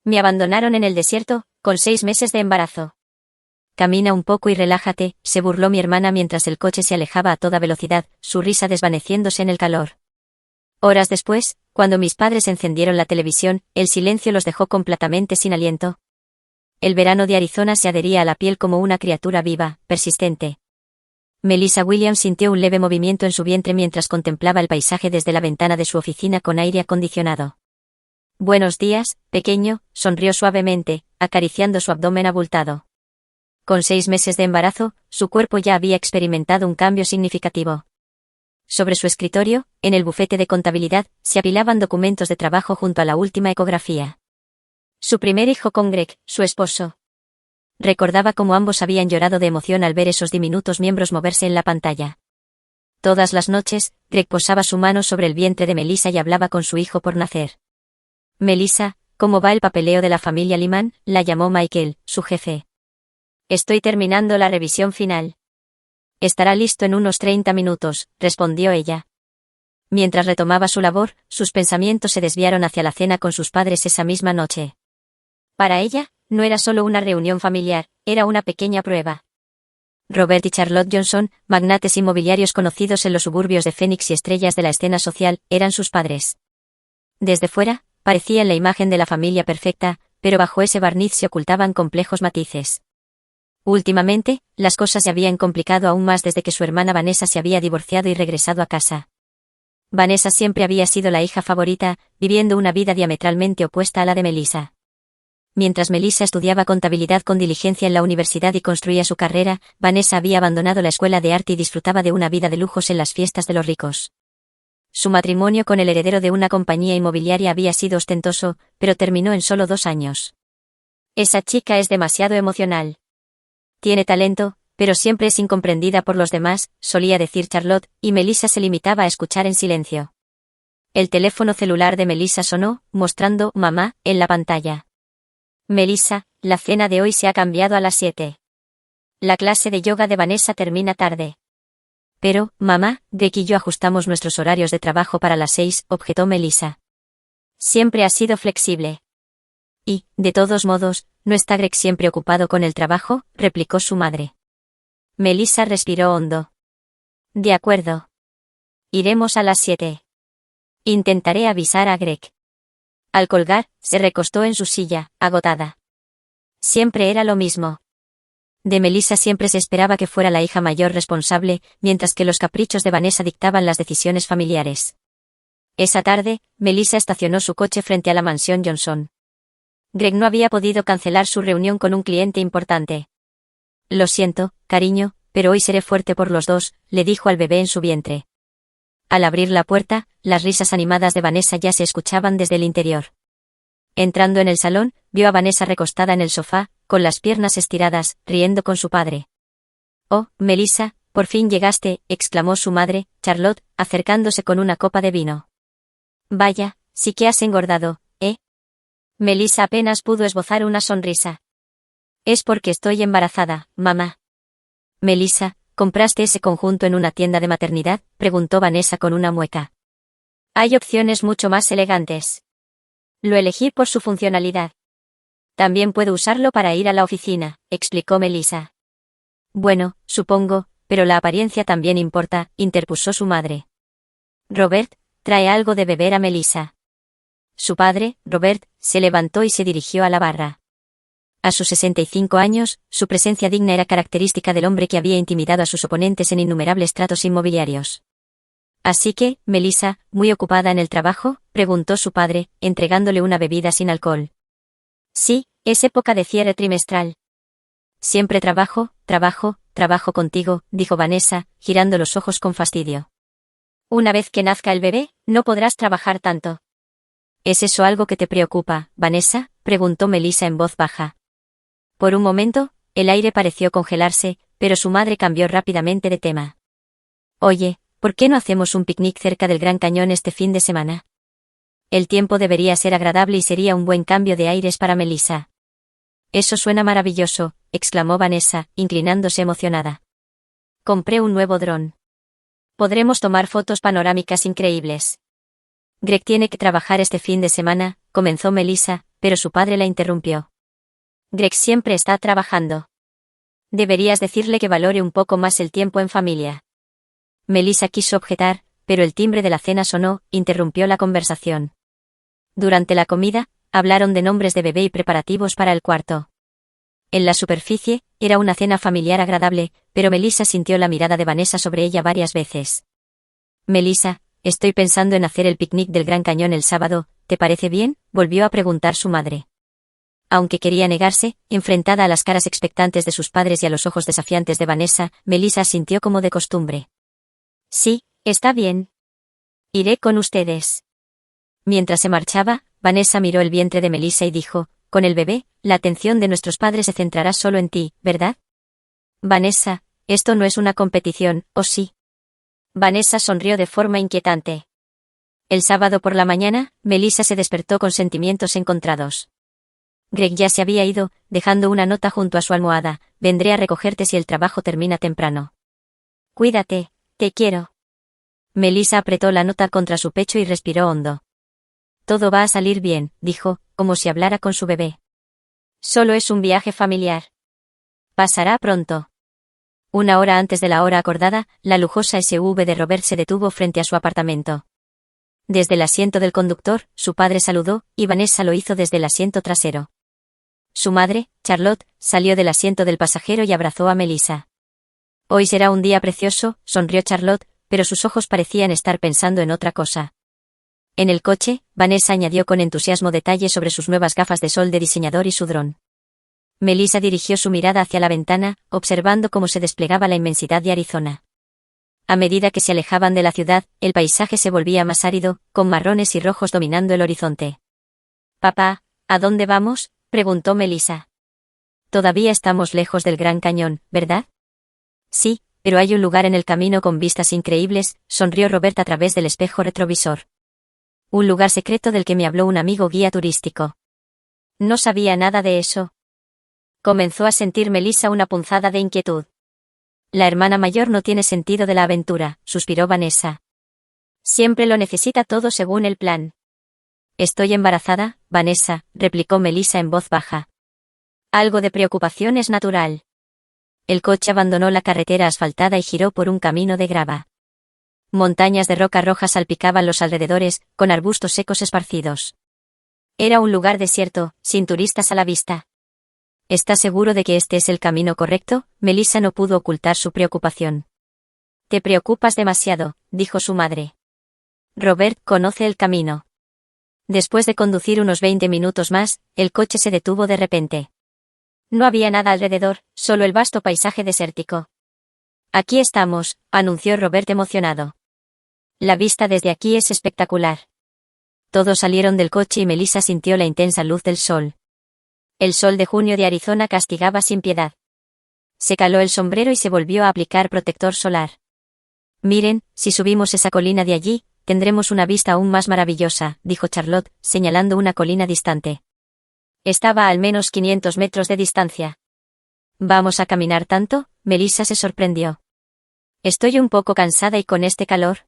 Me abandonaron en el desierto, con 6 meses de embarazo. Camina un poco y relájate, se burló mi hermana mientras el coche se alejaba a toda velocidad, su risa desvaneciéndose en el calor. Horas después, cuando mis padres encendieron la televisión, el silencio los dejó completamente sin aliento. El verano de Arizona se adhería a la piel como una criatura viva, persistente. Melissa Williams sintió un leve movimiento en su vientre mientras contemplaba el paisaje desde la ventana de su oficina con aire acondicionado. Buenos días, pequeño, sonrió suavemente, acariciando su abdomen abultado. Con 6 meses de embarazo, su cuerpo ya había experimentado un cambio significativo. Sobre su escritorio, en el bufete de contabilidad, se apilaban documentos de trabajo junto a la última ecografía. Su primer hijo con Greg, su esposo. Recordaba cómo ambos habían llorado de emoción al ver esos diminutos miembros moverse en la pantalla. Todas las noches, Greg posaba su mano sobre el vientre de Melissa y hablaba con su hijo por nacer. Melissa, ¿cómo va el papeleo de la familia Lyman?, la llamó Michael, su jefe. Estoy terminando la revisión final. Estará listo en unos 30 minutos, respondió ella. Mientras retomaba su labor, sus pensamientos se desviaron hacia la cena con sus padres esa misma noche. Para ella, no era solo una reunión familiar, era una pequeña prueba. Robert y Charlotte Johnson, magnates inmobiliarios conocidos en los suburbios de Phoenix y estrellas de la escena social, eran sus padres. Desde fuera, parecían la imagen de la familia perfecta, pero bajo ese barniz se ocultaban complejos matices. Últimamente, las cosas se habían complicado aún más desde que su hermana Vanessa se había divorciado y regresado a casa. Vanessa siempre había sido la hija favorita, viviendo una vida diametralmente opuesta a la de Melissa. Mientras Melissa estudiaba contabilidad con diligencia en la universidad y construía su carrera, Vanessa había abandonado la escuela de arte y disfrutaba de una vida de lujos en las fiestas de los ricos. Su matrimonio con el heredero de una compañía inmobiliaria había sido ostentoso, pero terminó en solo 2 años. Esa chica es demasiado emocional. Tiene talento, pero siempre es incomprendida por los demás, solía decir Charlotte, y Melissa se limitaba a escuchar en silencio. El teléfono celular de Melissa sonó, mostrando «Mamá» en la pantalla. Melissa, la cena de hoy se ha cambiado a las 7. La clase de yoga de Vanessa termina tarde. Pero, mamá, Greg y yo ajustamos nuestros horarios de trabajo para las 6, objetó Melissa. Siempre ha sido flexible. Y, de todos modos, ¿no está Greg siempre ocupado con el trabajo?, replicó su madre. Melissa respiró hondo. De acuerdo. Iremos a las 7. Intentaré avisar a Greg. Al colgar, se recostó en su silla, agotada. Siempre era lo mismo. De Melissa siempre se esperaba que fuera la hija mayor responsable, mientras que los caprichos de Vanessa dictaban las decisiones familiares. Esa tarde, Melissa estacionó su coche frente a la mansión Johnson. Greg no había podido cancelar su reunión con un cliente importante. Lo siento, cariño, pero hoy seré fuerte por los dos, le dijo al bebé en su vientre. Al abrir la puerta, las risas animadas de Vanessa ya se escuchaban desde el interior. Entrando en el salón, vio a Vanessa recostada en el sofá, con las piernas estiradas, riendo con su padre. «Oh, Melissa, por fin llegaste», exclamó su madre, Charlotte, acercándose con una copa de vino. «Vaya, sí que has engordado, ¿eh?» Melissa apenas pudo esbozar una sonrisa. «Es porque estoy embarazada, mamá». «Melissa, ¿compraste ese conjunto en una tienda de maternidad?», preguntó Vanessa con una mueca. «Hay opciones mucho más elegantes. Lo elegí por su funcionalidad. También puedo usarlo para ir a la oficina», explicó Melissa. «Bueno, supongo, pero la apariencia también importa», interpuso su madre. «Robert, trae algo de beber a Melissa». Su padre, Robert, se levantó y se dirigió a la barra. A sus 65 años, su presencia digna era característica del hombre que había intimidado a sus oponentes en innumerables tratos inmobiliarios. «Así que, Melissa, ¿muy ocupada en el trabajo?», preguntó su padre, entregándole una bebida sin alcohol. «Sí, es época de cierre trimestral». «Siempre trabajo, trabajo, trabajo contigo», dijo Vanessa, girando los ojos con fastidio. «Una vez que nazca el bebé, no podrás trabajar tanto». «¿Es eso algo que te preocupa, Vanessa?», preguntó Melissa en voz baja. Por un momento, el aire pareció congelarse, pero su madre cambió rápidamente de tema. «Oye, ¿por qué no hacemos un picnic cerca del Gran Cañón este fin de semana? El tiempo debería ser agradable y sería un buen cambio de aires para Melissa». «Eso suena maravilloso», exclamó Vanessa, inclinándose emocionada. «Compré un nuevo dron. Podremos tomar fotos panorámicas increíbles». «Greg tiene que trabajar este fin de semana», comenzó Melissa, pero su padre la interrumpió. Greg siempre está trabajando. Deberías decirle que valore un poco más el tiempo en familia. Melissa quiso objetar, pero el timbre de la cena sonó, interrumpió la conversación. Durante la comida, hablaron de nombres de bebé y preparativos para el cuarto. En la superficie, era una cena familiar agradable, pero Melissa sintió la mirada de Vanessa sobre ella varias veces. Melissa, estoy pensando en hacer el picnic del Gran Cañón el sábado, ¿te parece bien?, volvió a preguntar su madre. Aunque quería negarse, enfrentada a las caras expectantes de sus padres y a los ojos desafiantes de Vanessa, Melissa sintió como de costumbre. Sí, está bien. Iré con ustedes. Mientras se marchaba, Vanessa miró el vientre de Melissa y dijo, con el bebé, la atención de nuestros padres se centrará solo en ti, ¿verdad? Vanessa, esto no es una competición, ¿o sí? Vanessa sonrió de forma inquietante. El sábado por la mañana, Melissa se despertó con sentimientos encontrados. Greg ya se había ido, dejando una nota junto a su almohada, vendré a recogerte si el trabajo termina temprano. Cuídate, te quiero. Melissa apretó la nota contra su pecho y respiró hondo. Todo va a salir bien, dijo, como si hablara con su bebé. Solo es un viaje familiar. Pasará pronto. Una hora antes de la hora acordada, la lujosa SUV de Robert se detuvo frente a su apartamento. Desde el asiento del conductor, su padre saludó, y Vanessa lo hizo desde el asiento trasero. Su madre, Charlotte, salió del asiento del pasajero y abrazó a Melissa. Hoy será un día precioso, sonrió Charlotte, pero sus ojos parecían estar pensando en otra cosa. En el coche, Vanessa añadió con entusiasmo detalles sobre sus nuevas gafas de sol de diseñador y su dron. Melissa dirigió su mirada hacia la ventana, observando cómo se desplegaba la inmensidad de Arizona. A medida que se alejaban de la ciudad, el paisaje se volvía más árido, con marrones y rojos dominando el horizonte. «Papá, ¿a dónde vamos?», preguntó Melissa. «Todavía estamos lejos del Gran Cañón, ¿verdad?» «Sí, pero hay un lugar en el camino con vistas increíbles», sonrió Robert a través del espejo retrovisor. «Un lugar secreto del que me habló un amigo guía turístico». «No sabía nada de eso». Comenzó a sentir Melissa una punzada de inquietud. «La hermana mayor no tiene sentido de la aventura», suspiró Vanessa. «Siempre lo necesita todo según el plan». «Estoy embarazada, Vanessa», replicó Melissa en voz baja. «Algo de preocupación es natural». El coche abandonó la carretera asfaltada y giró por un camino de grava. Montañas de roca roja salpicaban los alrededores, con arbustos secos esparcidos. Era un lugar desierto, sin turistas a la vista. ¿Estás seguro de que este es el camino correcto?, Melissa no pudo ocultar su preocupación. «Te preocupas demasiado», dijo su madre. «Robert conoce el camino». Después de conducir unos 20 minutos más, el coche se detuvo de repente. No había nada alrededor, solo el vasto paisaje desértico. «Aquí estamos», anunció Robert emocionado. «La vista desde aquí es espectacular». Todos salieron del coche y Melissa sintió la intensa luz del sol. El sol de junio de Arizona castigaba sin piedad. Se caló el sombrero y se volvió a aplicar protector solar. «Miren, si subimos esa colina de allí, tendremos una vista aún más maravillosa», dijo Charlotte, señalando una colina distante. Estaba a al menos 500 metros de distancia. «¿Vamos a caminar tanto?», Melissa se sorprendió. «Estoy un poco cansada y con este calor».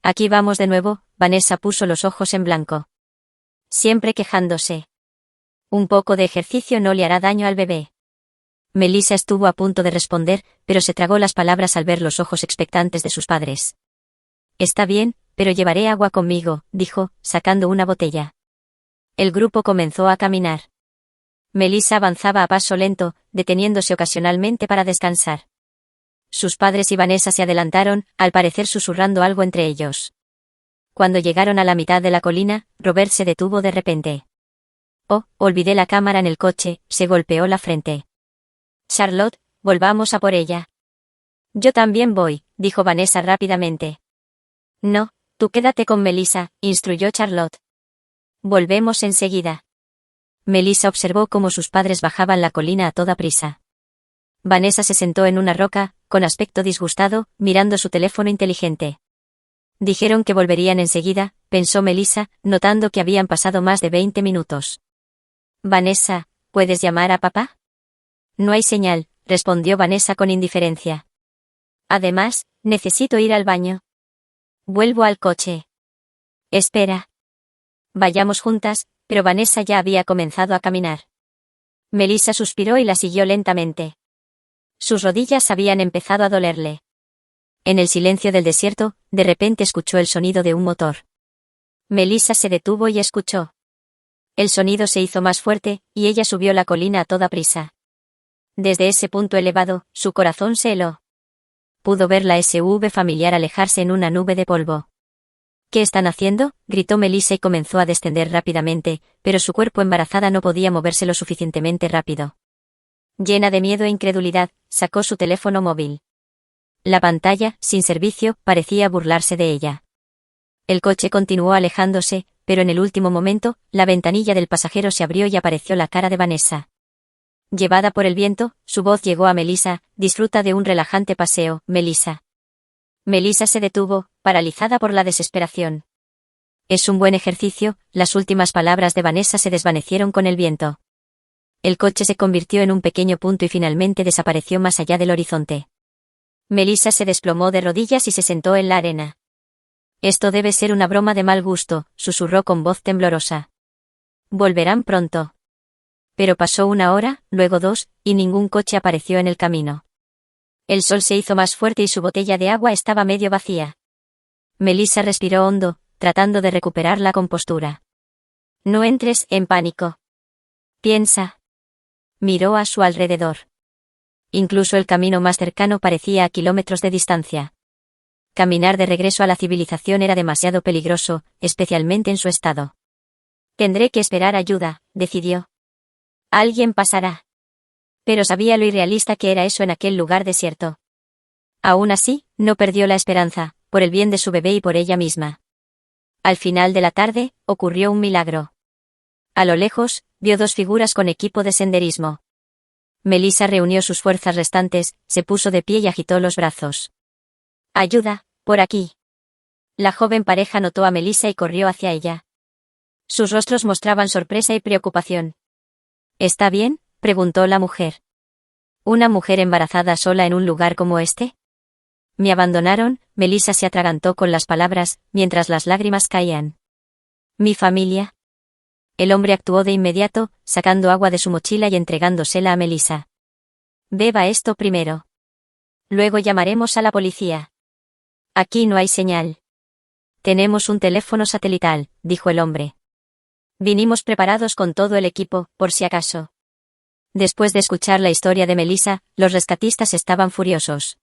«Aquí vamos de nuevo», Vanessa puso los ojos en blanco. Siempre quejándose. «Un poco de ejercicio no le hará daño al bebé». Melissa estuvo a punto de responder, pero se tragó las palabras al ver los ojos expectantes de sus padres. «Está bien, pero llevaré agua conmigo», dijo, sacando una botella. El grupo comenzó a caminar. Melissa avanzaba a paso lento, deteniéndose ocasionalmente para descansar. Sus padres y Vanessa se adelantaron, al parecer susurrando algo entre ellos. Cuando llegaron a la mitad de la colina, Robert se detuvo de repente. «Oh, olvidé la cámara en el coche», se golpeó la frente. «Charlotte, volvamos a por ella». «Yo también voy», dijo Vanessa rápidamente. «No, tú quédate con Melissa», instruyó Charlotte. «Volvemos enseguida». Melissa observó cómo sus padres bajaban la colina a toda prisa. Vanessa se sentó en una roca, con aspecto disgustado, mirando su teléfono inteligente. Dijeron que volverían enseguida, pensó Melissa, notando que habían pasado más de 20 minutos. «Vanessa, ¿puedes llamar a papá?» «No hay señal», respondió Vanessa con indiferencia. «Además, necesito ir al baño». «Vuelvo al coche». «Espera». «Vayamos juntas», pero Vanessa ya había comenzado a caminar. Melissa suspiró y la siguió lentamente. Sus rodillas habían empezado a dolerle. En el silencio del desierto, de repente escuchó el sonido de un motor. Melissa se detuvo y escuchó. El sonido se hizo más fuerte, y ella subió la colina a toda prisa. Desde ese punto elevado, su corazón se heló. Pudo ver la SUV familiar alejarse en una nube de polvo. ¿Qué están haciendo?, gritó Melissa y comenzó a descender rápidamente, pero su cuerpo embarazada no podía moverse lo suficientemente rápido. Llena de miedo e incredulidad, sacó su teléfono móvil. La pantalla, sin servicio, parecía burlarse de ella. El coche continuó alejándose, pero en el último momento, la ventanilla del pasajero se abrió y apareció la cara de Vanessa. Llevada por el viento, su voz llegó a Melissa: «Disfruta de un relajante paseo, Melissa». Melissa se detuvo, paralizada por la desesperación. «Es un buen ejercicio», las últimas palabras de Vanessa se desvanecieron con el viento. El coche se convirtió en un pequeño punto y finalmente desapareció más allá del horizonte. Melissa se desplomó de rodillas y se sentó en la arena. «Esto debe ser una broma de mal gusto», susurró con voz temblorosa. «Volverán pronto». Pero pasó 1 hora, luego 2, y ningún coche apareció en el camino. El sol se hizo más fuerte y su botella de agua estaba medio vacía. Melissa respiró hondo, tratando de recuperar la compostura. «No entres en pánico. Piensa». Miró a su alrededor. Incluso el camino más cercano parecía a kilómetros de distancia. Caminar de regreso a la civilización era demasiado peligroso, especialmente en su estado. «Tendré que esperar ayuda», decidió. «Alguien pasará». Pero sabía lo irrealista que era eso en aquel lugar desierto. Aún así, no perdió la esperanza, por el bien de su bebé y por ella misma. Al final de la tarde, ocurrió un milagro. A lo lejos, vio 2 figuras con equipo de senderismo. Melissa reunió sus fuerzas restantes, se puso de pie y agitó los brazos. «Ayuda, por aquí». La joven pareja notó a Melissa y corrió hacia ella. Sus rostros mostraban sorpresa y preocupación. «¿Está bien?», preguntó la mujer. «¿Una mujer embarazada sola en un lugar como este?». «Me abandonaron», Melissa se atragantó con las palabras, mientras las lágrimas caían. «¿Mi familia?». El hombre actuó de inmediato, sacando agua de su mochila y entregándosela a Melissa. «Beba esto primero. Luego llamaremos a la policía». «Aquí no hay señal». «Tenemos un teléfono satelital», dijo el hombre. «Vinimos preparados con todo el equipo, por si acaso». Después de escuchar la historia de Melissa, los rescatistas estaban furiosos.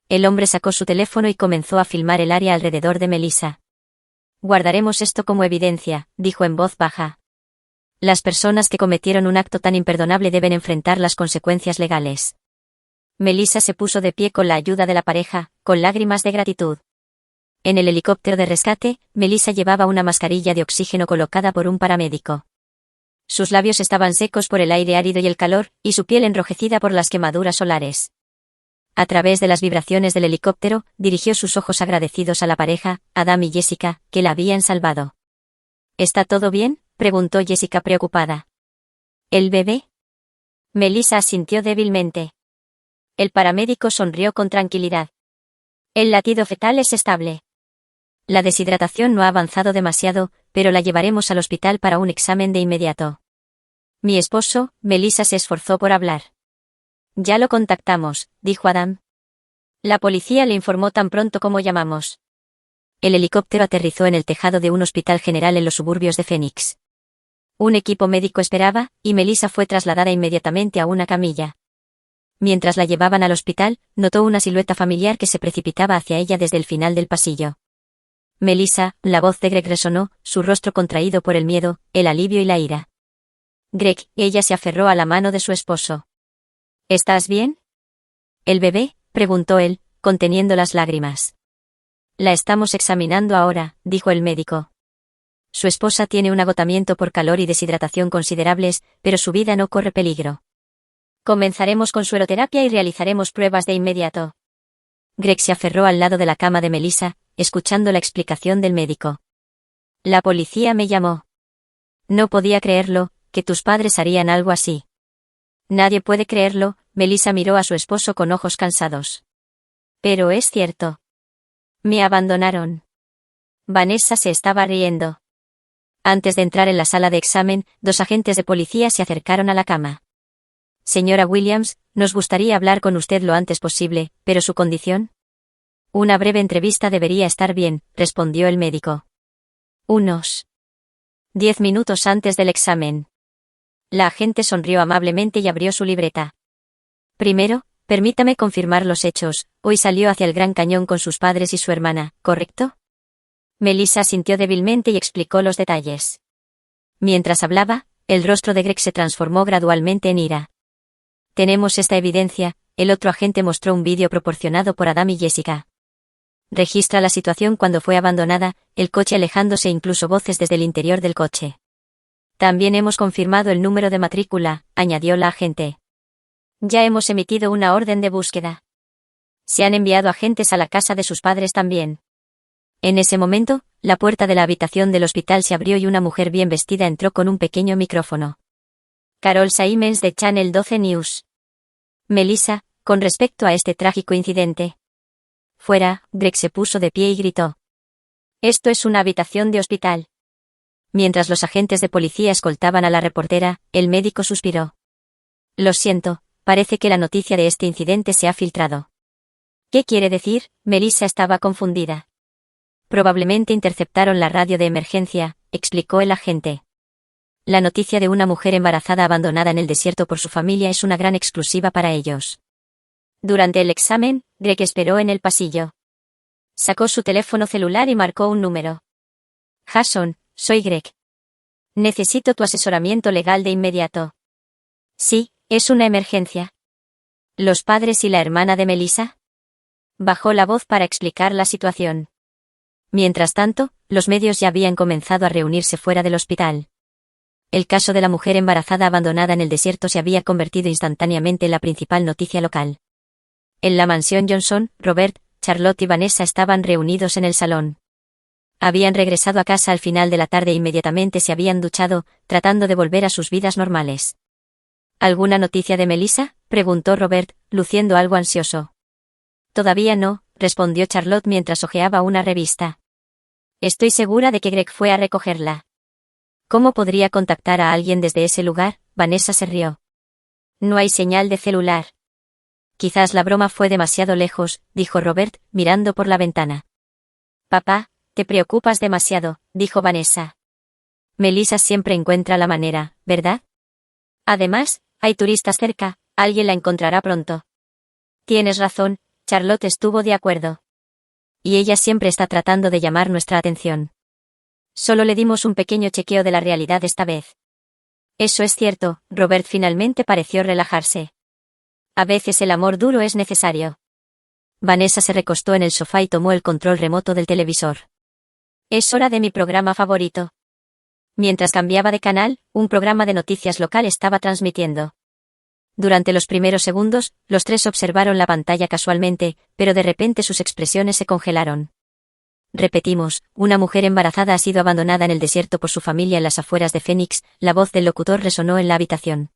El hombre sacó su teléfono y comenzó a filmar el área alrededor de Melissa. «Guardaremos esto como evidencia», dijo en voz baja. «Las personas que cometieron un acto tan imperdonable deben enfrentar las consecuencias legales». Melissa se puso de pie con la ayuda de la pareja, con lágrimas de gratitud. En el helicóptero de rescate, Melissa llevaba una mascarilla de oxígeno colocada por un paramédico. Sus labios estaban secos por el aire árido y el calor, y su piel enrojecida por las quemaduras solares. A través de las vibraciones del helicóptero, dirigió sus ojos agradecidos a la pareja, Adam y Jessica, que la habían salvado. «¿Está todo bien?», preguntó Jessica preocupada. «¿El bebé?». Melissa asintió débilmente. El paramédico sonrió con tranquilidad. «El latido fetal es estable. La deshidratación no ha avanzado demasiado, pero la llevaremos al hospital para un examen de inmediato». «Mi esposo», Melissa se esforzó por hablar. «Ya lo contactamos», dijo Adam. «La policía le informó tan pronto como llamamos». El helicóptero aterrizó en el tejado de un hospital general en los suburbios de Phoenix. Un equipo médico esperaba, y Melissa fue trasladada inmediatamente a una camilla. Mientras la llevaban al hospital, notó una silueta familiar que se precipitaba hacia ella desde el final del pasillo. «Melissa», la voz de Greg resonó, su rostro contraído por el miedo, el alivio y la ira. «Greg», ella se aferró a la mano de su esposo. «¿Estás bien?». «¿El bebé?», preguntó él, conteniendo las lágrimas. «La estamos examinando ahora», dijo el médico. «Su esposa tiene un agotamiento por calor y deshidratación considerables, pero su vida no corre peligro. Comenzaremos con sueroterapia y realizaremos pruebas de inmediato». Greg se aferró al lado de la cama de Melissa, escuchando la explicación del médico. «La policía me llamó. No podía creerlo, que tus padres harían algo así». «Nadie puede creerlo», Melissa miró a su esposo con ojos cansados. «Pero es cierto. Me abandonaron». Vanessa se estaba riendo. Antes de entrar en la sala de examen, 2 agentes de policía se acercaron a la cama. Señora Williams, nos gustaría hablar con usted lo antes posible, pero su condición. Una breve entrevista debería estar bien, respondió el médico. Unos 10 minutos antes del examen. La agente sonrió amablemente y abrió su libreta. Primero, permítame confirmar los hechos. Hoy salió hacia el Gran Cañón con sus padres y su hermana, ¿correcto? Melissa asintió débilmente y explicó los detalles. Mientras hablaba, el rostro de Greg se transformó gradualmente en ira. Tenemos esta evidencia, el otro agente mostró un vídeo proporcionado por Adam y Jessica. Registra la situación cuando fue abandonada, el coche alejándose e incluso voces desde el interior del coche. También hemos confirmado el número de matrícula, añadió la agente. Ya hemos emitido una orden de búsqueda. Se han enviado agentes a la casa de sus padres también. En ese momento, la puerta de la habitación del hospital se abrió y una mujer bien vestida entró con un pequeño micrófono. Carol Siemens de Channel 12 News. Melissa, con respecto a este trágico incidente. Fuera, Greg se puso de pie y gritó. Esto es una habitación de hospital. Mientras los agentes de policía escoltaban a la reportera, el médico suspiró. Lo siento, parece que la noticia de este incidente se ha filtrado. ¿Qué quiere decir? Melissa estaba confundida. Probablemente interceptaron la radio de emergencia, explicó el agente. La noticia de una mujer embarazada abandonada en el desierto por su familia es una gran exclusiva para ellos. Durante el examen, Greg esperó en el pasillo. Sacó su teléfono celular y marcó un número. Jason, soy Greg. Necesito tu asesoramiento legal de inmediato. Sí, es una emergencia. ¿Los padres y la hermana de Melissa? Bajó la voz para explicar la situación. Mientras tanto, los medios ya habían comenzado a reunirse fuera del hospital. El caso de la mujer embarazada abandonada en el desierto se había convertido instantáneamente en la principal noticia local. En la mansión Johnson, Robert, Charlotte y Vanessa estaban reunidos en el salón. Habían regresado a casa al final de la tarde e inmediatamente se habían duchado, tratando de volver a sus vidas normales. ¿Alguna noticia de Melissa?, preguntó Robert, luciendo algo ansioso. Todavía no, respondió Charlotte mientras hojeaba una revista. Estoy segura de que Greg fue a recogerla. ¿Cómo podría contactar a alguien desde ese lugar? Vanessa se rió. No hay señal de celular. Quizás la broma fue demasiado lejos, dijo Robert, mirando por la ventana. Papá, te preocupas demasiado, dijo Vanessa. Melissa siempre encuentra la manera, ¿verdad? Además, hay turistas cerca, alguien la encontrará pronto. Tienes razón, Charlotte estuvo de acuerdo. Y ella siempre está tratando de llamar nuestra atención. Solo le dimos un pequeño chequeo de la realidad esta vez. Eso es cierto, Robert finalmente pareció relajarse. A veces el amor duro es necesario. Vanessa se recostó en el sofá y tomó el control remoto del televisor. Es hora de mi programa favorito. Mientras cambiaba de canal, un programa de noticias local estaba transmitiendo. Durante los primeros segundos, los tres observaron la pantalla casualmente, pero de repente sus expresiones se congelaron. Repetimos, una mujer embarazada ha sido abandonada en el desierto por su familia en las afueras de Phoenix, la voz del locutor resonó en la habitación.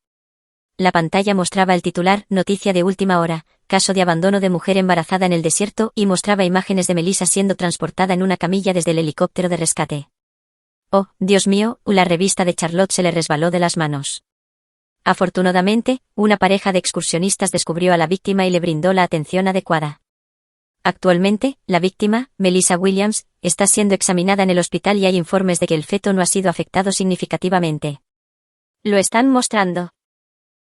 La pantalla mostraba el titular, noticia de última hora, caso de abandono de mujer embarazada en el desierto, y mostraba imágenes de Melissa siendo transportada en una camilla desde el helicóptero de rescate. Oh, Dios mío, la revista de Charlotte se le resbaló de las manos. Afortunadamente, una pareja de excursionistas descubrió a la víctima y le brindó la atención adecuada. Actualmente, la víctima, Melissa Williams, está siendo examinada en el hospital y hay informes de que el feto no ha sido afectado significativamente. Lo están mostrando.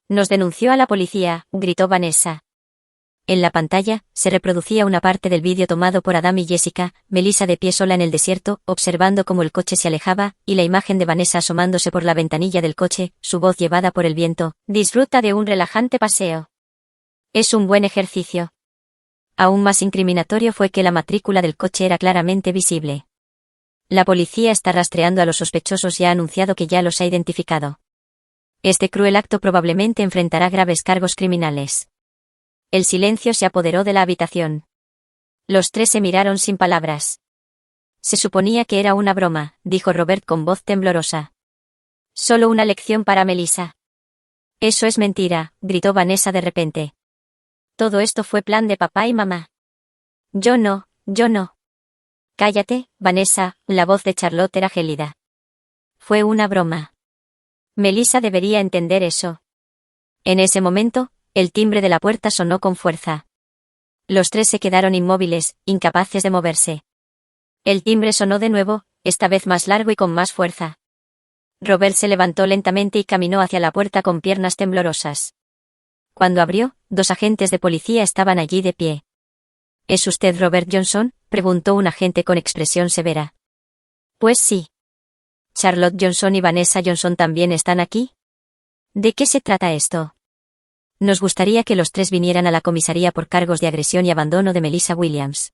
Nos denunció a la policía, gritó Vanessa. En la pantalla, se reproducía una parte del vídeo tomado por Adam y Jessica, Melissa de pie sola en el desierto, observando cómo el coche se alejaba, y la imagen de Vanessa asomándose por la ventanilla del coche, su voz llevada por el viento. Disfruta de un relajante paseo. Es un buen ejercicio. Aún más incriminatorio fue que la matrícula del coche era claramente visible. La policía está rastreando a los sospechosos y ha anunciado que ya los ha identificado. Este cruel acto probablemente enfrentará graves cargos criminales. El silencio se apoderó de la habitación. Los tres se miraron sin palabras. Se suponía que era una broma, dijo Robert con voz temblorosa. Solo una lección para Melissa. Eso es mentira, gritó Vanessa de repente. Todo esto fue plan de papá y mamá. Yo no. Cállate, Vanessa, la voz de Charlotte era gélida. Fue una broma. Melissa debería entender eso. En ese momento, el timbre de la puerta sonó con fuerza. Los tres se quedaron inmóviles, incapaces de moverse. El timbre sonó de nuevo, esta vez más largo y con más fuerza. Robert se levantó lentamente y caminó hacia la puerta con piernas temblorosas. Cuando abrió, 2 agentes de policía estaban allí de pie. ¿Es usted Robert Johnson?, preguntó un agente con expresión severa. Pues sí. ¿Charlotte Johnson y Vanessa Johnson también están aquí? ¿De qué se trata esto? Nos gustaría que los 3 vinieran a la comisaría por cargos de agresión y abandono de Melissa Williams.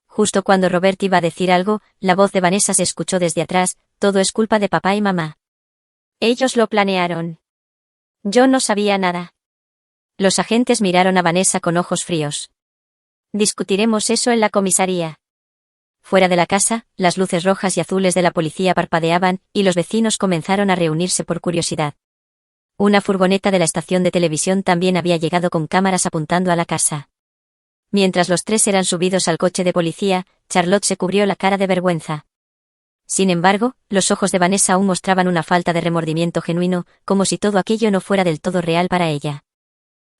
Justo cuando Robert iba a decir algo, la voz de Vanessa se escuchó desde atrás: todo es culpa de papá y mamá. Ellos lo planearon. Yo no sabía nada. Los agentes miraron a Vanessa con ojos fríos. Discutiremos eso en la comisaría. Fuera de la casa, las luces rojas y azules de la policía parpadeaban, y los vecinos comenzaron a reunirse por curiosidad. Una furgoneta de la estación de televisión también había llegado con cámaras apuntando a la casa. Mientras los 3 eran subidos al coche de policía, Charlotte se cubrió la cara de vergüenza. Sin embargo, los ojos de Vanessa aún mostraban una falta de remordimiento genuino, como si todo aquello no fuera del todo real para ella.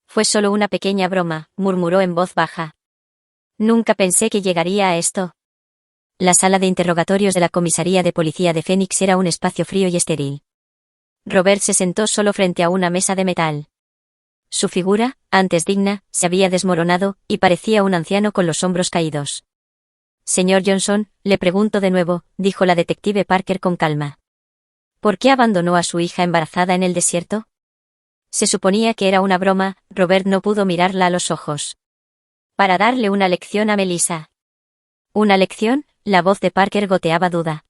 Fue solo una pequeña broma, murmuró en voz baja. Nunca pensé que llegaría a esto. La sala de interrogatorios de la comisaría de policía de Phoenix era un espacio frío y estéril. Robert se sentó solo frente a una mesa de metal. Su figura, antes digna, se había desmoronado, y parecía un anciano con los hombros caídos. Señor Johnson, le pregunto de nuevo, dijo la detective Parker con calma. ¿Por qué abandonó a su hija embarazada en el desierto? Se suponía que era una broma. Robert no pudo mirarla a los ojos. Para darle una lección a Melissa. ¿Una lección? La voz de Parker goteaba duda.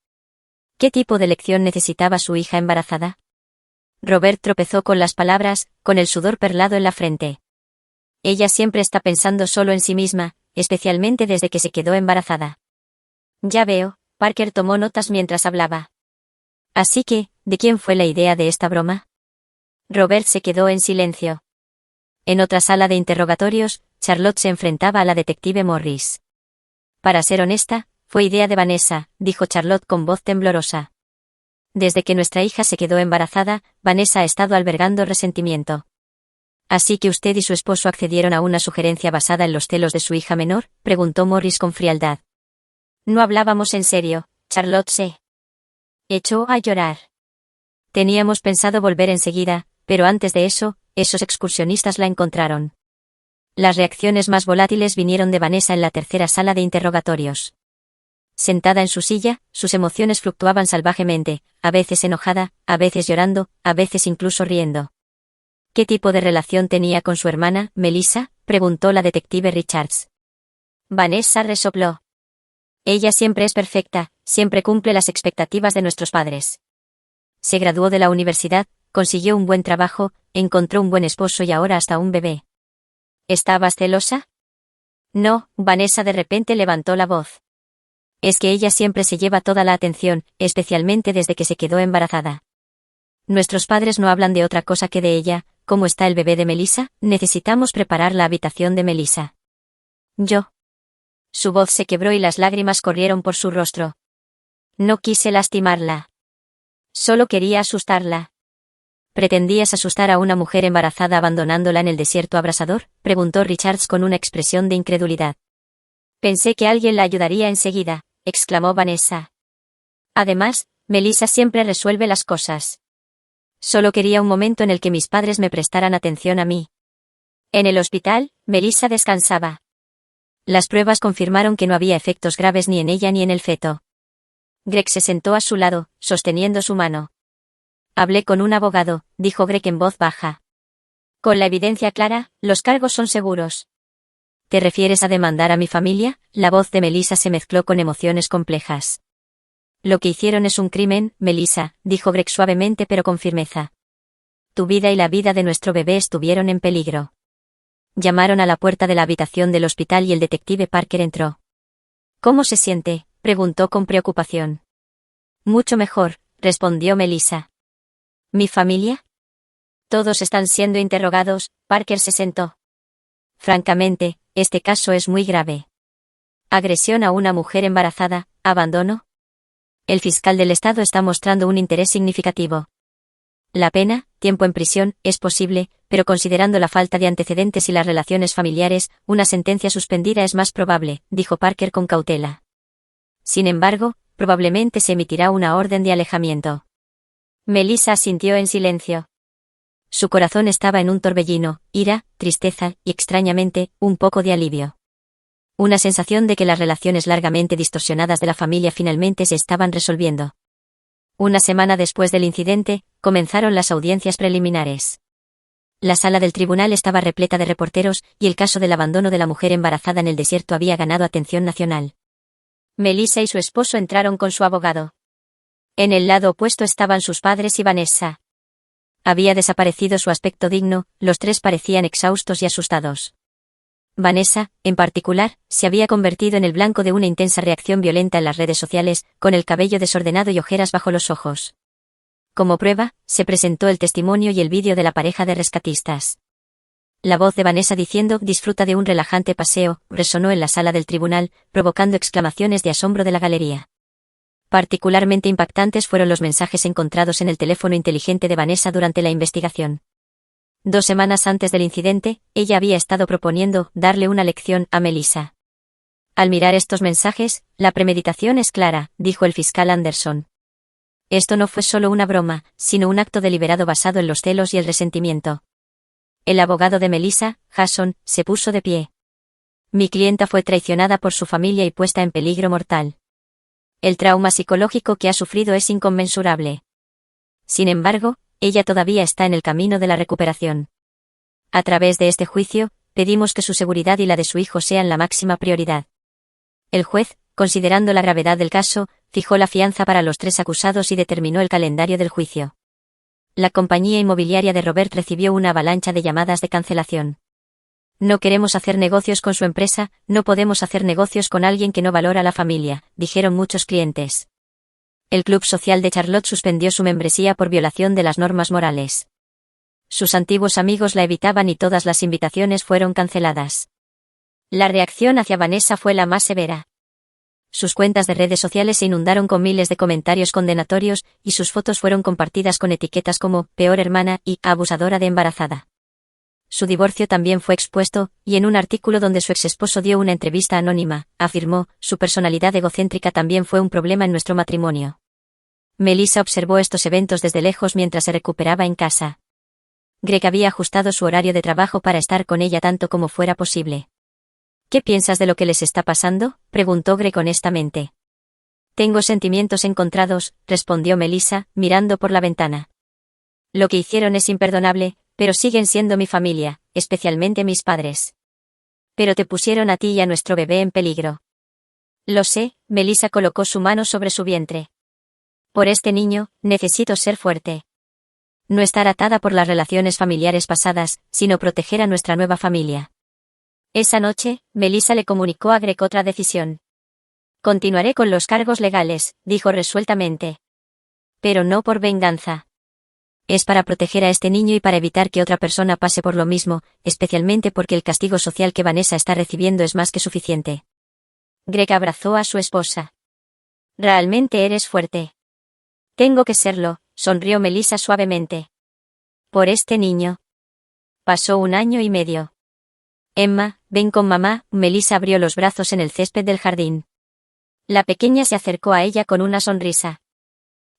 ¿Qué tipo de lección necesitaba su hija embarazada? Robert tropezó con las palabras, con el sudor perlado en la frente. Ella siempre está pensando solo en sí misma, especialmente desde que se quedó embarazada. Ya veo. Parker tomó notas mientras hablaba. Así que, ¿de quién fue la idea de esta broma? Robert se quedó en silencio. En otra sala de interrogatorios, Charlotte se enfrentaba a la detective Morris. Para ser honesta, fue idea de Vanessa, dijo Charlotte con voz temblorosa. Desde que nuestra hija se quedó embarazada, Vanessa ha estado albergando resentimiento. ¿Así que usted y su esposo accedieron a una sugerencia basada en los celos de su hija menor?, preguntó Morris con frialdad. No hablábamos en serio. Charlotte se echó a llorar. Teníamos pensado volver enseguida, pero antes de eso, esos excursionistas la encontraron. Las reacciones más volátiles vinieron de Vanessa en la tercera sala de interrogatorios. Sentada en su silla, sus emociones fluctuaban salvajemente, a veces enojada, a veces llorando, a veces incluso riendo. ¿Qué tipo de relación tenía con su hermana, Melissa?, preguntó la detective Richards. Vanessa resopló. Ella siempre es perfecta, siempre cumple las expectativas de nuestros padres. Se graduó de la universidad, consiguió un buen trabajo, encontró un buen esposo y ahora hasta un bebé. ¿Estabas celosa? No, Vanessa de repente levantó la voz. Es que ella siempre se lleva toda la atención, especialmente desde que se quedó embarazada. Nuestros padres no hablan de otra cosa que de ella. ¿Cómo está el bebé de Melissa? Necesitamos preparar la habitación de Melissa. Yo. Su voz se quebró y las lágrimas corrieron por su rostro. No quise lastimarla. Solo quería asustarla. ¿Pretendías asustar a una mujer embarazada abandonándola en el desierto abrasador?, preguntó Richards con una expresión de incredulidad. Pensé que alguien la ayudaría enseguida, exclamó Vanessa. Además, Melissa siempre resuelve las cosas. Solo quería un momento en el que mis padres me prestaran atención a mí. En el hospital, Melissa descansaba. Las pruebas confirmaron que no había efectos graves ni en ella ni en el feto. Greg se sentó a su lado, sosteniendo su mano. Hablé con un abogado, dijo Greg en voz baja. Con la evidencia clara, los cargos son seguros. ¿Te refieres a demandar a mi familia? La voz de Melissa se mezcló con emociones complejas. Lo que hicieron es un crimen, Melissa, dijo Greg suavemente pero con firmeza. Tu vida y la vida de nuestro bebé estuvieron en peligro. Llamaron a la puerta de la habitación del hospital y el detective Parker entró. ¿Cómo se siente?, preguntó con preocupación. Mucho mejor, respondió Melissa. ¿Mi familia? Todos están siendo interrogados. Parker se sentó. Francamente, este caso es muy grave. Agresión a una mujer embarazada, abandono. El fiscal del estado está mostrando un interés significativo. La pena, tiempo en prisión, es posible, pero considerando la falta de antecedentes y las relaciones familiares, una sentencia suspendida es más probable, dijo Parker con cautela. Sin embargo, probablemente se emitirá una orden de alejamiento. Melissa asintió en silencio. Su corazón estaba en un torbellino, ira, tristeza y, extrañamente, un poco de alivio. Una sensación de que las relaciones largamente distorsionadas de la familia finalmente se estaban resolviendo. Una semana después del incidente, comenzaron las audiencias preliminares. La sala del tribunal estaba repleta de reporteros, y el caso del abandono de la mujer embarazada en el desierto había ganado atención nacional. Melissa y su esposo entraron con su abogado. En el lado opuesto estaban sus padres y Vanessa. Había desaparecido su aspecto digno, los tres parecían exhaustos y asustados. Vanessa, en particular, se había convertido en el blanco de una intensa reacción violenta en las redes sociales, con el cabello desordenado y ojeras bajo los ojos. Como prueba, se presentó el testimonio y el vídeo de la pareja de rescatistas. La voz de Vanessa diciendo «disfruta de un relajante paseo» resonó en la sala del tribunal, provocando exclamaciones de asombro de la galería. Particularmente impactantes fueron los mensajes encontrados en el teléfono inteligente de Vanessa durante la investigación. 2 semanas antes del incidente, ella había estado proponiendo darle una lección a Melissa. Al mirar estos mensajes, la premeditación es clara, dijo el fiscal Anderson. Esto no fue solo una broma, sino un acto deliberado basado en los celos y el resentimiento. El abogado de Melissa, Jason, se puso de pie. Mi clienta fue traicionada por su familia y puesta en peligro mortal. El trauma psicológico que ha sufrido es inconmensurable. Sin embargo, ella todavía está en el camino de la recuperación. A través de este juicio, pedimos que su seguridad y la de su hijo sean la máxima prioridad. El juez, considerando la gravedad del caso, fijó la fianza para los 3 acusados y determinó el calendario del juicio. La compañía inmobiliaria de Robert recibió una avalancha de llamadas de cancelación. No queremos hacer negocios con su empresa, no podemos hacer negocios con alguien que no valora a la familia, dijeron muchos clientes. El Club Social de Charlotte suspendió su membresía por violación de las normas morales. Sus antiguos amigos la evitaban y todas las invitaciones fueron canceladas. La reacción hacia Vanessa fue la más severa. Sus cuentas de redes sociales se inundaron con miles de comentarios condenatorios, y sus fotos fueron compartidas con etiquetas como «peor hermana» y «abusadora de embarazada». Su divorcio también fue expuesto, y en un artículo donde su exesposo dio una entrevista anónima, afirmó, «su personalidad egocéntrica también fue un problema en nuestro matrimonio». Melissa observó estos eventos desde lejos mientras se recuperaba en casa. Greg había ajustado su horario de trabajo para estar con ella tanto como fuera posible. «¿Qué piensas de lo que les está pasando?», preguntó Greg honestamente. «Tengo sentimientos encontrados», respondió Melissa, mirando por la ventana. «Lo que hicieron es imperdonable, pero siguen siendo mi familia, especialmente mis padres. Pero te pusieron a ti y a nuestro bebé en peligro». «Lo sé», Melissa colocó su mano sobre su vientre. «Por este niño, necesito ser fuerte. No estar atada por las relaciones familiares pasadas, sino proteger a nuestra nueva familia». Esa noche, Melissa le comunicó a Greg otra decisión. «Continuaré con los cargos legales», dijo resueltamente. «Pero no por venganza. Es para proteger a este niño y para evitar que otra persona pase por lo mismo, especialmente porque el castigo social que Vanessa está recibiendo es más que suficiente». Greg abrazó a su esposa. «Realmente eres fuerte». «Tengo que serlo», sonrió Melissa suavemente. «Por este niño». Pasó 1 año y medio. «Emma, ven con mamá», Melissa abrió los brazos en el césped del jardín. La pequeña se acercó a ella con una sonrisa.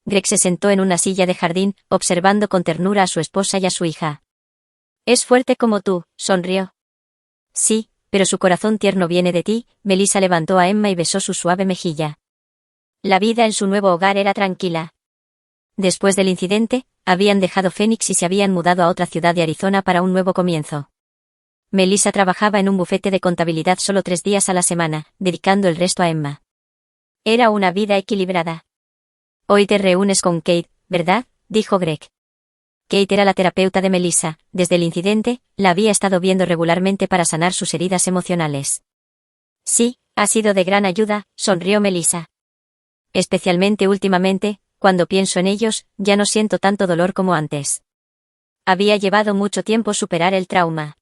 Greg se sentó en una silla de jardín, observando con ternura a su esposa y a su hija. «Es fuerte como tú», sonrió. «Sí, pero su corazón tierno viene de ti», Melissa levantó a Emma y besó su suave mejilla. La vida en su nuevo hogar era tranquila. Después del incidente, habían dejado Phoenix y se habían mudado a otra ciudad de Arizona para un nuevo comienzo. Melissa trabajaba en un bufete de contabilidad solo 3 días a la semana, dedicando el resto a Emma. Era una vida equilibrada. «Hoy te reúnes con Kate, ¿verdad?», dijo Greg. Kate era la terapeuta de Melissa. Desde el incidente, la había estado viendo regularmente para sanar sus heridas emocionales. «Sí, ha sido de gran ayuda», sonrió Melissa. «Especialmente últimamente, cuando pienso en ellos, ya no siento tanto dolor como antes. Había llevado mucho tiempo superar el trauma».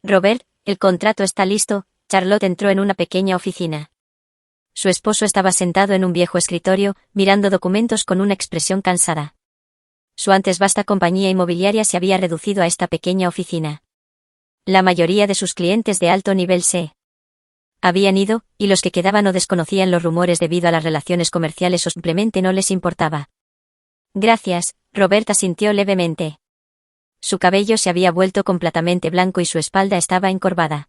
«Robert, el contrato está listo», Charlotte entró en una pequeña oficina. Su esposo estaba sentado en un viejo escritorio, mirando documentos con una expresión cansada. Su antes vasta compañía inmobiliaria se había reducido a esta pequeña oficina. La mayoría de sus clientes de alto nivel se habían ido, y los que quedaban o desconocían los rumores debido a las relaciones comerciales o simplemente no les importaba. Gracias, Robert asintió levemente. Su cabello se había vuelto completamente blanco y su espalda estaba encorvada.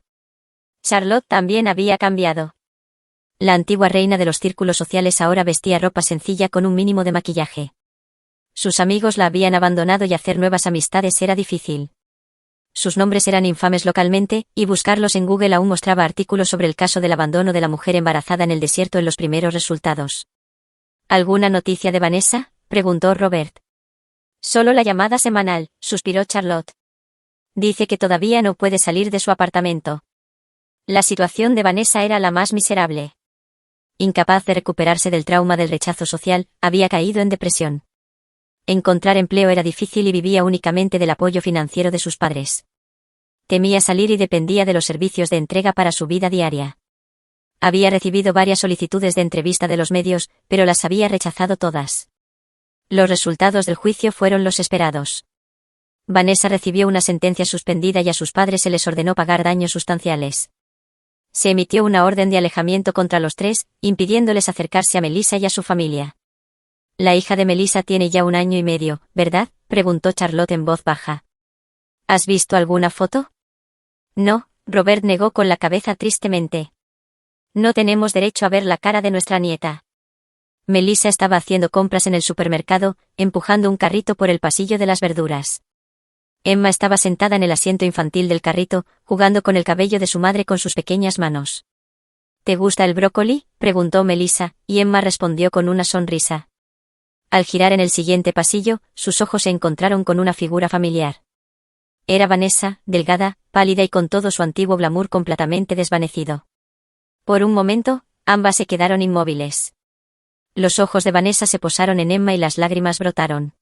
Charlotte también había cambiado. La antigua reina de los círculos sociales ahora vestía ropa sencilla con un mínimo de maquillaje. Sus amigos la habían abandonado y hacer nuevas amistades era difícil. Sus nombres eran infames localmente, y buscarlos en Google aún mostraba artículos sobre el caso del abandono de la mujer embarazada en el desierto en los primeros resultados. ¿Alguna noticia de Vanessa?, preguntó Robert. Solo la llamada semanal, suspiró Charlotte. Dice que todavía no puede salir de su apartamento. La situación de Vanessa era la más miserable. Incapaz de recuperarse del trauma del rechazo social, había caído en depresión. Encontrar empleo era difícil y vivía únicamente del apoyo financiero de sus padres. Temía salir y dependía de los servicios de entrega para su vida diaria. Había recibido varias solicitudes de entrevista de los medios, pero las había rechazado todas. Los resultados del juicio fueron los esperados. Vanessa recibió una sentencia suspendida y a sus padres se les ordenó pagar daños sustanciales. Se emitió una orden de alejamiento contra los tres, impidiéndoles acercarse a Melissa y a su familia. La hija de Melissa tiene ya 1 año y medio, ¿verdad?, preguntó Charlotte en voz baja. ¿Has visto alguna foto? No, Robert negó con la cabeza tristemente. No tenemos derecho a ver la cara de nuestra nieta. Melissa estaba haciendo compras en el supermercado, empujando un carrito por el pasillo de las verduras. Emma estaba sentada en el asiento infantil del carrito, jugando con el cabello de su madre con sus pequeñas manos. ¿Te gusta el brócoli?, preguntó Melissa, y Emma respondió con una sonrisa. Al girar en el siguiente pasillo, sus ojos se encontraron con una figura familiar. Era Vanessa, delgada, pálida y con todo su antiguo glamour completamente desvanecido. Por un momento, ambas se quedaron inmóviles. Los ojos de Vanessa se posaron en Emma y las lágrimas brotaron.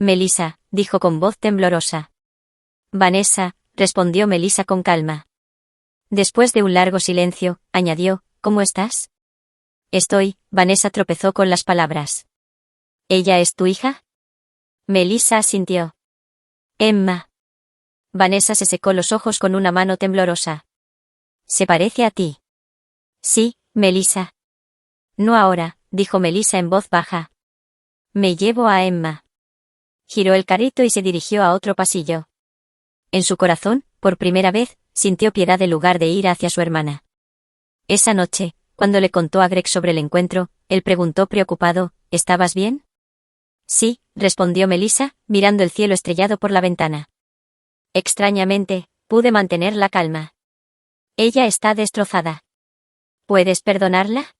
Melissa, dijo con voz temblorosa. Vanessa, respondió Melissa con calma. Después de un largo silencio, añadió, ¿cómo estás? Estoy, Vanessa tropezó con las palabras. ¿Ella es tu hija? Melissa asintió. Emma. Vanessa se secó los ojos con una mano temblorosa. ¿Se parece a ti? Sí, Melissa. No ahora, dijo Melissa en voz baja. Me llevo a Emma. Giró el carrito y se dirigió a otro pasillo. En su corazón, por primera vez, sintió piedad en lugar de ira hacia su hermana. Esa noche, cuando le contó a Greg sobre el encuentro, él preguntó preocupado, ¿estabas bien? Sí, respondió Melissa, mirando el cielo estrellado por la ventana. Extrañamente, pude mantener la calma. Ella está destrozada. ¿Puedes perdonarla?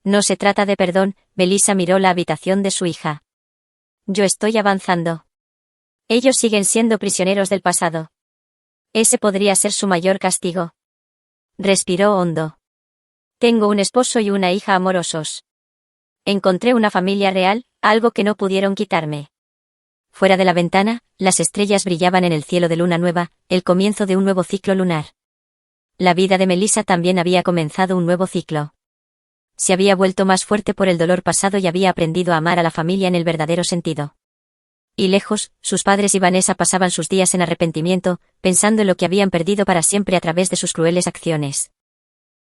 No se trata de perdón, Melissa miró la habitación de su hija. Yo estoy avanzando. Ellos siguen siendo prisioneros del pasado. Ese podría ser su mayor castigo. Respiró hondo. Tengo un esposo y una hija amorosos. Encontré una familia real, algo que no pudieron quitarme. Fuera de la ventana, las estrellas brillaban en el cielo de luna nueva, el comienzo de un nuevo ciclo lunar. La vida de Melissa también había comenzado un nuevo ciclo. Se había vuelto más fuerte por el dolor pasado y había aprendido a amar a la familia en el verdadero sentido. Y lejos, sus padres y Vanessa pasaban sus días en arrepentimiento, pensando en lo que habían perdido para siempre a través de sus crueles acciones.